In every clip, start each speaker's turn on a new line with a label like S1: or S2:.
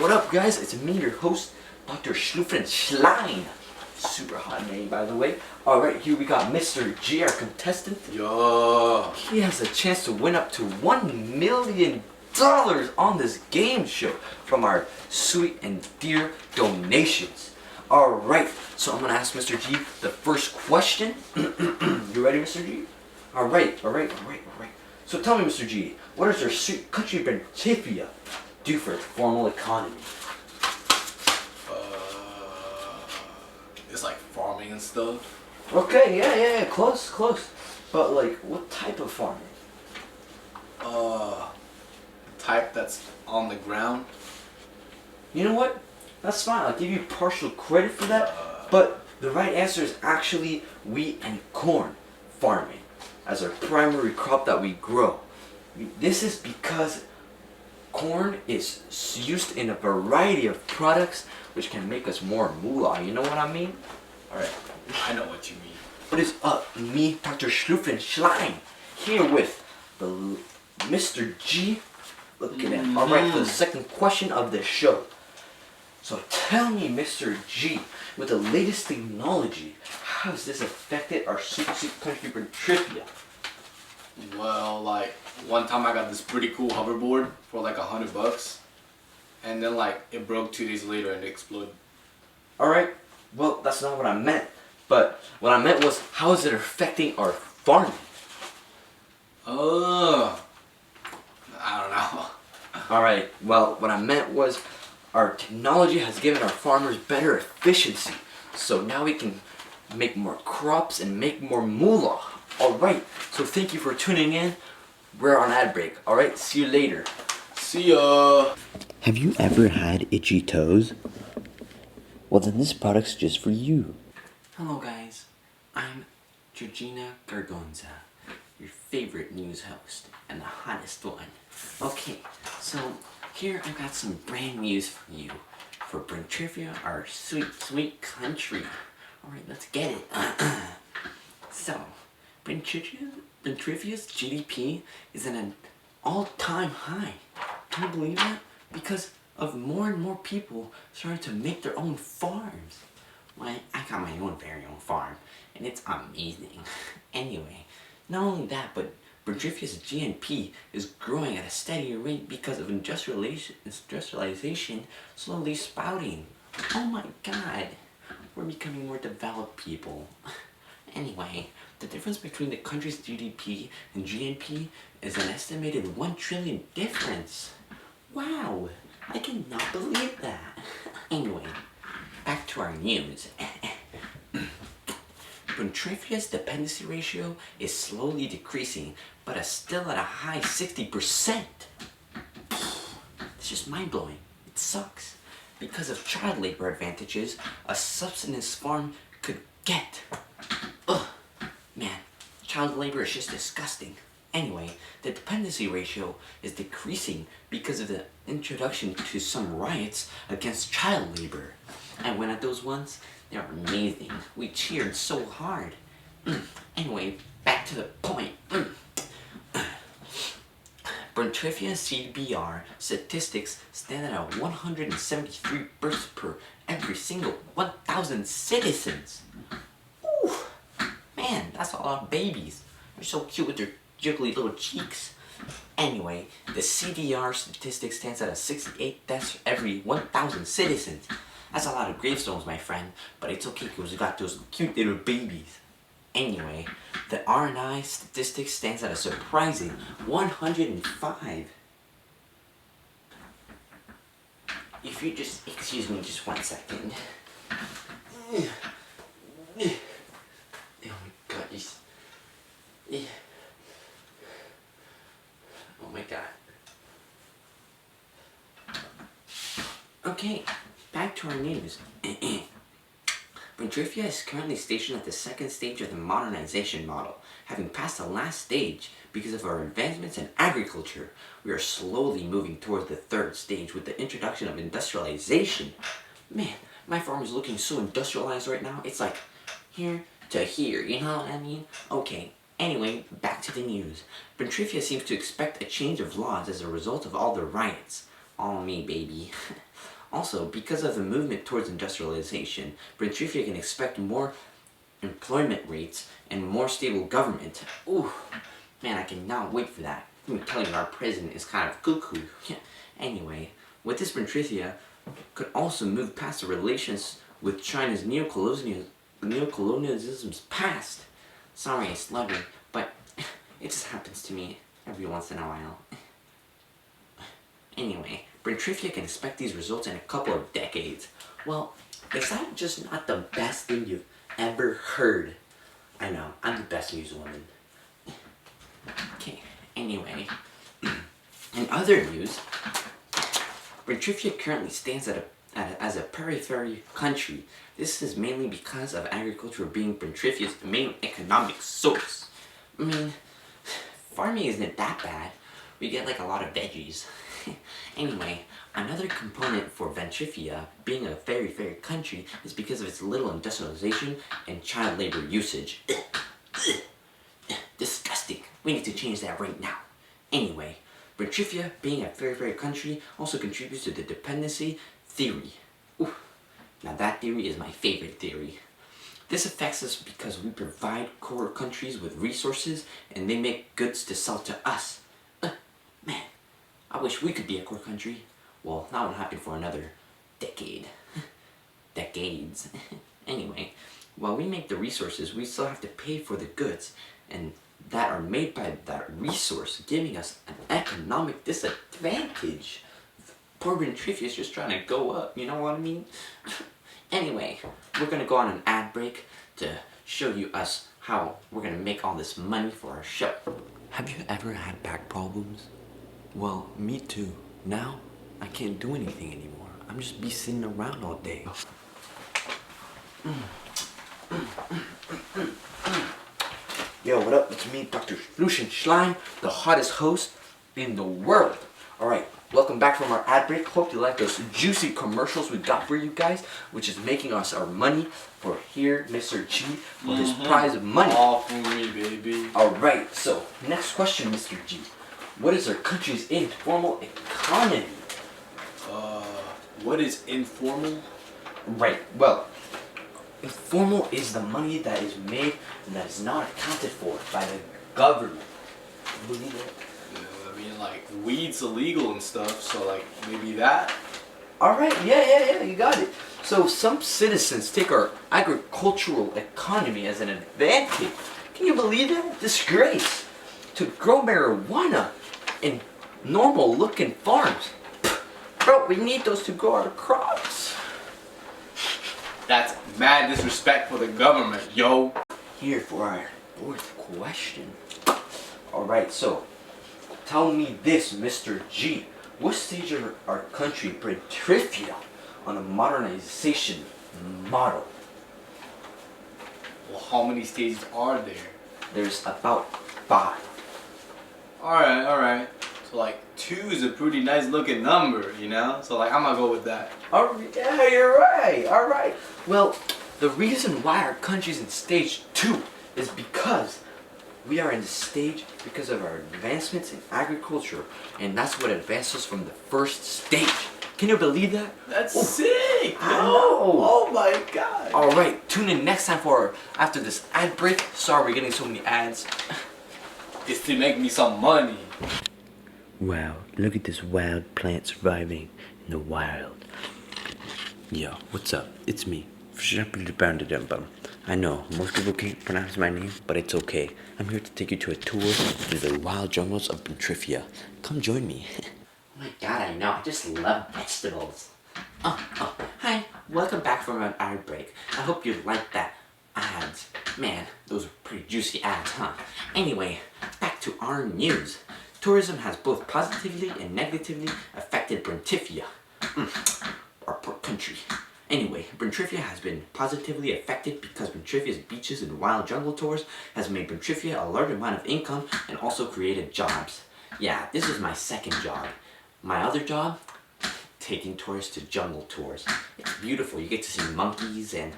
S1: What up, guys? It's me, your host, Dr. Duflenshine. Super hot name, by the way. Alright, here we got Mr. G, our contestant.
S2: Yo.
S1: He has a chance to win up to $1 million on this game show from our sweet and dear donations. Alright, so I'm going to ask Mr. G the first question. You ready, Mr. G? Alright. So tell me, Mr. G, what does your sweet country Brentriphia do for its formal economy?
S2: It's like farming and stuff.
S1: Okay, yeah, close. But like, what type of farming?
S2: Type that's on the ground.
S1: You know what? That's fine. I'll give you partial credit for that. But the right answer is actually wheat and corn farming as our primary crop that we grow. This is because corn is used in a variety of products which can make us more moolah. You know what I mean?
S2: Alright, I know what you mean.
S1: What is up? Me, Dr. Duflenshine, here with the Mr. G. Look at him. Alright, for the second question of the show. So tell me, Mr. G, with the latest technology, how has this affected our sweet country Brentriphia?
S2: Well, like one time I got this pretty cool hoverboard for like $100, and then like it broke 2 days later and it exploded.
S1: Alright, well that's not what I meant. But what I meant was, how is it affecting our farming?
S2: I don't know.
S1: Alright, well what I meant was, our technology has given our farmers better efficiency. So now we can make more crops and make more moolah. Alright, so thank you for tuning in. We're on ad break. Alright, see you later.
S2: See ya.
S3: Have you ever had itchy toes? Well, then this product's just for you.
S1: Hello guys, I'm Gergina Gargonza, your favorite news host and the hottest one. Okay, so here I've got some brand news for you for Brentriphia, our sweet country. Alright, let's get it. So, Brentriphia's GDP is at an all-time high. Can you believe that? Because of more and more people starting to make their own farms. Well, I got my very own farm, and it's amazing. Anyway, not only that, but Brentriphia's GNP is growing at a steady rate because of industrialization slowly spouting. Oh my god, we're becoming more developed people. Anyway, the difference between the country's GDP and GNP is an estimated 1 trillion difference. Wow, I cannot believe that. Anyway, back to our news. Brentriphia's dependency ratio is slowly decreasing, but is still at a high 60%. It's just mind-blowing. It sucks. Because of child labor advantages a subsistence farm could get. Ugh, man, child labor is just disgusting. Anyway, the dependency ratio is decreasing because of the introduction to some riots against child labor. I went at those ones. They're amazing. We cheered so hard. Anyway, back to the point. Brentriphia CBR statistics stand at 173 births per every single 1,000 citizens. Ooh, man, that's a lot of babies. They're so cute with their jiggly little cheeks. Anyway, the CDR statistic stands at 68 deaths for every 1,000 citizens. That's a lot of gravestones, my friend, but it's okay because we got those cute little babies. Anyway, the RNI statistic stands at a surprising 105. If you just excuse me just 1 second. Oh my god, oh my god. Okay, back to our news. Brentriphia is currently stationed at the second stage of the modernization model. Having passed the last stage because of our advancements in agriculture, we are slowly moving towards the third stage with the introduction of industrialization. Man, my farm is looking so industrialized right now. It's like here to here, you know what I mean? Okay, anyway, back to the news. Brentriphia seems to expect a change of laws as a result of all the riots. All me, baby. Also, because of the movement towards industrialization, Brentriphia can expect more employment rates and more stable government. Ooh, man, I cannot wait for that. Let me tell you, our president is kind of cuckoo. Anyway, with this Brentriphia could also move past the relations with China's neocolonialism's past. Sorry I slugger, but it just happens to me every once in a while. Anyway, Brentriphia can expect these results in a couple of decades. Well, is that just not the best thing you've ever heard? I know, I'm the best newswoman. Okay, anyway, in other news, Brentriphia currently stands as a periphery country. This is mainly because of agriculture being Brentriphia's main economic source. I mean, farming isn't that bad. We get like a lot of veggies. Anyway, another component for Brentriphia being a very country is because of its little industrialization and child labor usage. Disgusting. We need to change that right now. Anyway, Brentriphia being a very country also contributes to the dependency theory. Ooh, now that theory is my favorite theory. This affects us because we provide core countries with resources and they make goods to sell to us. Man, I wish we could be a core country. Well, that won't happen for another decade. Decades. Anyway, while we make the resources, we still have to pay for the goods and that are made by that resource, giving us an economic disadvantage. Poor Brentriphia is just trying to go up, you know what I mean? Anyway, we're gonna go on an ad break to show you us how we're gonna make all this money for our show. Have you ever had back problems? Well, me too. Now, I can't do anything anymore. I'm just be sitting around all day. Yo, what up? It's me, Dr. Duflenshine, the hottest host in the world. Alright, welcome back from our ad break. Hope you like those juicy commercials we got for you guys, which is making us our money for here, Mr. G, for his prize of money.
S2: All for me, baby.
S1: Alright, so, next question, Mr. G. What is our country's informal economy?
S2: What is informal?
S1: Right, well, informal is the money that is made and that is not accounted for by the government. Believe it?
S2: I mean, like, weed's illegal and stuff, so, like, maybe that?
S1: Alright, yeah, you got it. So some citizens take our agricultural economy as an advantage. Can you believe that? Disgrace. To grow marijuana in normal looking farms. Bro, we need those to grow our crops.
S2: That's mad disrespect for the government, yo.
S1: Here for our fourth question. Alright, so tell me this, Mr. G. What stage of our country Brentriphia on a modernization model?
S2: Well, how many stages are there?
S1: There's about 5.
S2: Alright. So, like, 2 is a pretty nice looking number, you know? So, like, I'm gonna go with that.
S1: Yeah, you're right. Alright. Well, the reason why our country's in stage 2 is because we are in the stage because of our advancements in agriculture, and that's what advanced us from the first stage. Can you believe that?
S2: That's sick!
S1: I know.
S2: Oh my god!
S1: Alright, tune in next time after this ad break. Sorry we're getting so many ads.
S2: It's to make me some money.
S3: Wow, look at this wild plant surviving in the wild.
S1: Yo, what's up? It's me. I know, most people can't pronounce my name, but it's okay. I'm here to take you to a tour through the wild jungles of Brentriphia. Come join me. Oh my god, I know. I just love vegetables. Hi. Welcome back from an ad break. I hope you liked that ads. Man, those are pretty juicy ads, huh? Anyway, back to our news. Tourism has both positively and negatively affected Brentriphia. Our poor country. Anyway, Brentriphia has been positively affected because Brentriphia's beaches and wild jungle tours has made Brentriphia a large amount of income and also created jobs. Yeah, this is my second job. My other job, taking tourists to jungle tours. It's beautiful. You get to see monkeys and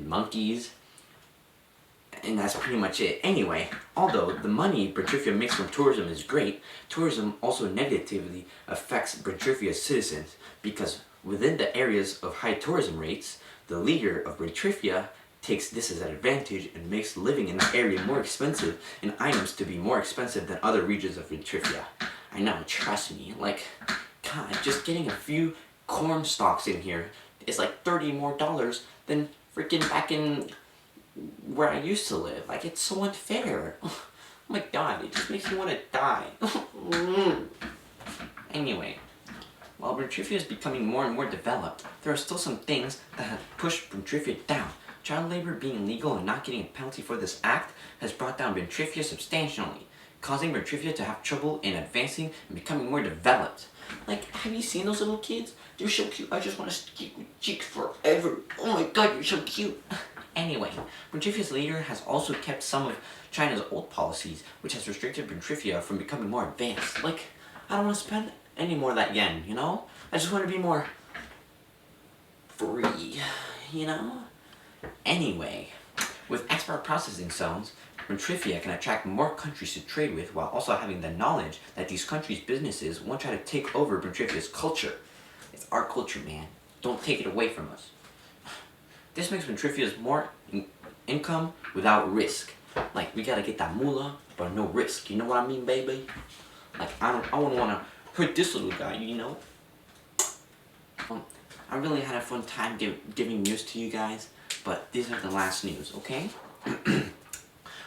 S1: monkeys. And that's pretty much it. Anyway, although the money Brentriphia makes from tourism is great, tourism also negatively affects Brentiphia's citizens because within the areas of high tourism rates, the leader of Brentriphia takes this as an advantage and makes living in the area more expensive and items to be more expensive than other regions of Brentriphia. I know, trust me, like, God, just getting a few corn stalks in here is like $30 more than freaking back in where I used to live. Like, it's so unfair. Oh my God, it just makes me want to die. Anyway, while Brentriphia is becoming more and more developed, there are still some things that have pushed Brentriphia down. Child labor being legal and not getting a penalty for this act has brought down Brentriphia substantially, causing Brentriphia to have trouble in advancing and becoming more developed. Like, have you seen those little kids? They're so cute. I just want to stick with cheeks forever. Oh my God, you're so cute. Anyway, Brentriphia's leader has also kept some of China's old policies, which has restricted Brentriphia from becoming more advanced. Like, I don't want to spend any more of that yen, you know? I just want to be more free, you know? Anyway, with export processing zones, Brentriphia can attract more countries to trade with while also having the knowledge that these countries' businesses won't try to take over Brentriphia's culture. It's our culture, man. Don't take it away from us. This makes Brentriphia's more income without risk. Like, we gotta get that moolah, but no risk. You know what I mean, baby? Like, I wouldn't wanna hurt this little guy, you know? I really had a fun time giving news to you guys, but these are the last news, okay?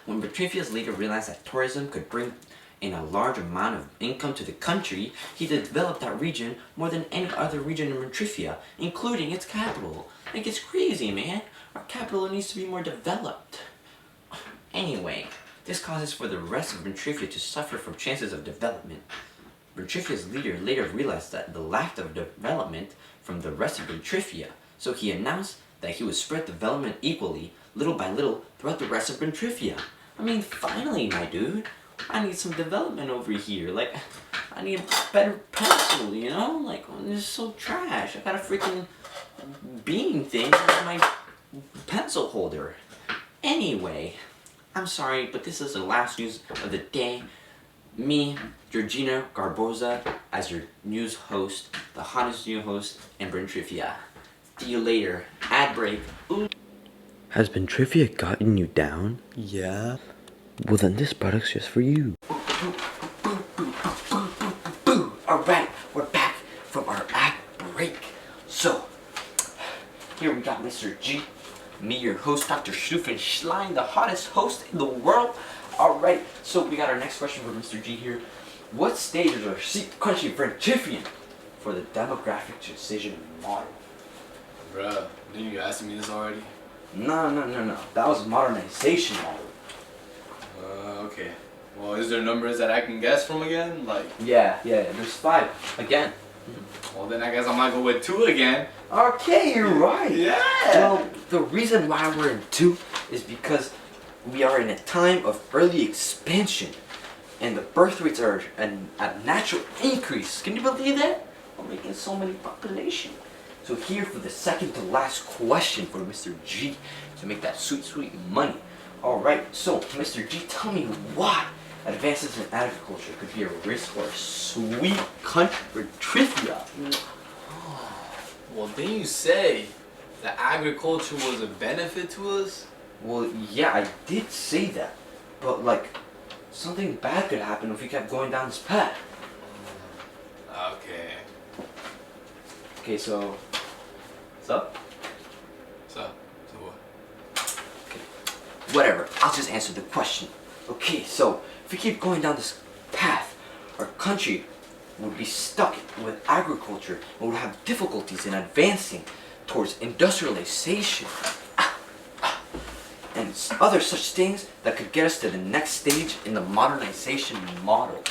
S1: When Brentriphia's leader realized that tourism could bring in a large amount of income to the country, he developed that region more than any other region in Brentriphia, including its capital. Like, it's crazy, man. Our capital needs to be more developed. Anyway, this causes for the rest of Brentriphia to suffer from chances of development. Brentriphia's leader later realized that the lack of development from the rest of Brentriphia, so he announced that he would spread development equally, little by little, throughout the rest of Brentriphia. I mean, finally, my dude. I need some development over here. Like, I need a better pencil, you know? Like, this is so trash. I got a freaking bean thing as my pencil holder. Anyway, I'm sorry, but this is the last news of the day. Me, Gergina Gargonza, as your news host, the hottest news host in Brentriphia. See you later. Ad break. Ooh.
S3: Has Brentriphia gotten you down? Yeah. Well, then this product's just for you.
S1: Alright, we're back from our ad break. So, here we got Mr. G. Me, your host, Dr. Duflenshine, the hottest host in the world. Alright, so we got our next question for Mr. G here. What stage is our country Brentriphia for the demographic transition model?
S2: Bruh, didn't you ask me this already?
S1: No. That was modernization model.
S2: Okay. Well, is there numbers that I can guess from again? Like.
S1: Yeah. There's 5 again.
S2: Well, then I guess I might go with 2 again.
S1: Okay, you're right.
S2: Yeah.
S1: Well, the reason why we're in 2 is because we are in a time of early expansion, and the birth rates are at a natural increase. Can you believe that? We're making so many population. So here for the second to last question for Mr. G to make that sweet money. Alright, so Mr. G, tell me why advances in agriculture could be a risk for a sweet country, Brentriphia.
S2: Well, didn't you say that agriculture was a benefit to us?
S1: Well, yeah, I did say that, but like, something bad could happen if we kept going down this path.
S2: Okay.
S1: Okay, so, what's up?
S2: So what?
S1: Whatever, I'll just answer the question. Okay, so if we keep going down this path, our country would be stuck with agriculture and would have difficulties in advancing towards industrialization and other such things that could get us to the next stage in the modernization model.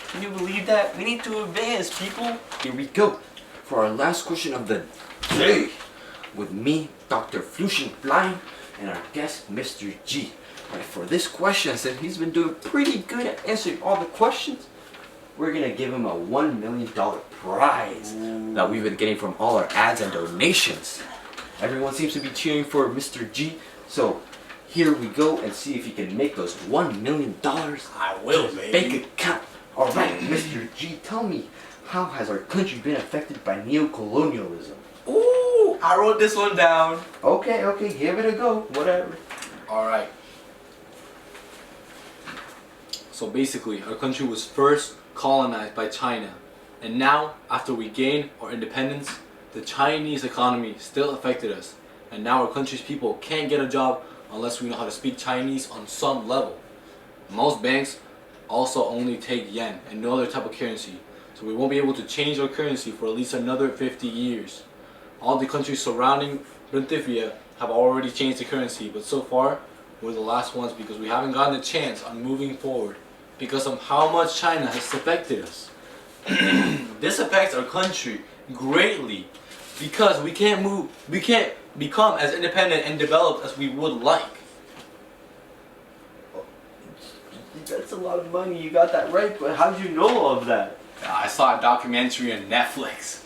S1: Can you believe that? We need to advance, people. Here we go for our last question of the day with me, Dr. Duflenshine, and our guest, Mr. G. Right, for this question, since he's been doing pretty good at answering all the questions, we're gonna give him a $1 million prize that we've been getting from all our ads and donations. Everyone seems to be cheering for Mr. G, so Here we go, and see if you can make those $1 million.
S2: I will, baby.
S1: Bank account. All right, Mr. G, tell me, how has our country been affected by neocolonialism?
S2: Ooh, I wrote this one down.
S1: Okay, give it a go. Whatever.
S2: Alright. So basically, our country was first colonized by China. And now, after we gained our independence, the Chinese economy still affected us. And now our country's people can't get a job unless we know how to speak Chinese on some level. Most banks also only take yen and no other type of currency. So we won't be able to change our currency for at least another 50 years. All the countries surrounding Brentriphia have already changed the currency, but so far we're the last ones because we haven't gotten a chance on moving forward because of how much China has affected us. This affects our country greatly because we can't become as independent and developed as we would like.
S1: That's a lot of money. You got that right, but how did you know all of that?
S2: I saw a documentary on Netflix.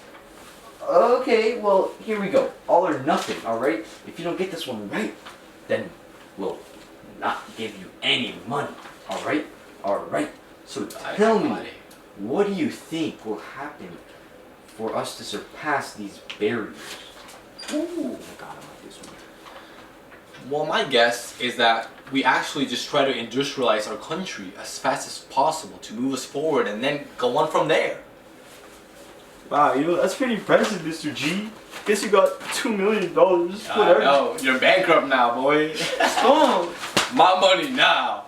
S1: Okay, well, here we go. All or nothing, alright? If you don't get this one right, then we'll not give you any money, alright? Alright, so tell me, what do you think will happen for us to surpass these barriers?
S2: Ooh, God, I like this one. Well, my guess is that we actually just try to industrialize our country as fast as possible to move us forward and then go on from there.
S1: Wow, that's pretty impressive, Mr. G. Guess you got $2 million. Whatever.
S2: I know, you're bankrupt now, boy.
S1: Oh.
S2: My money now.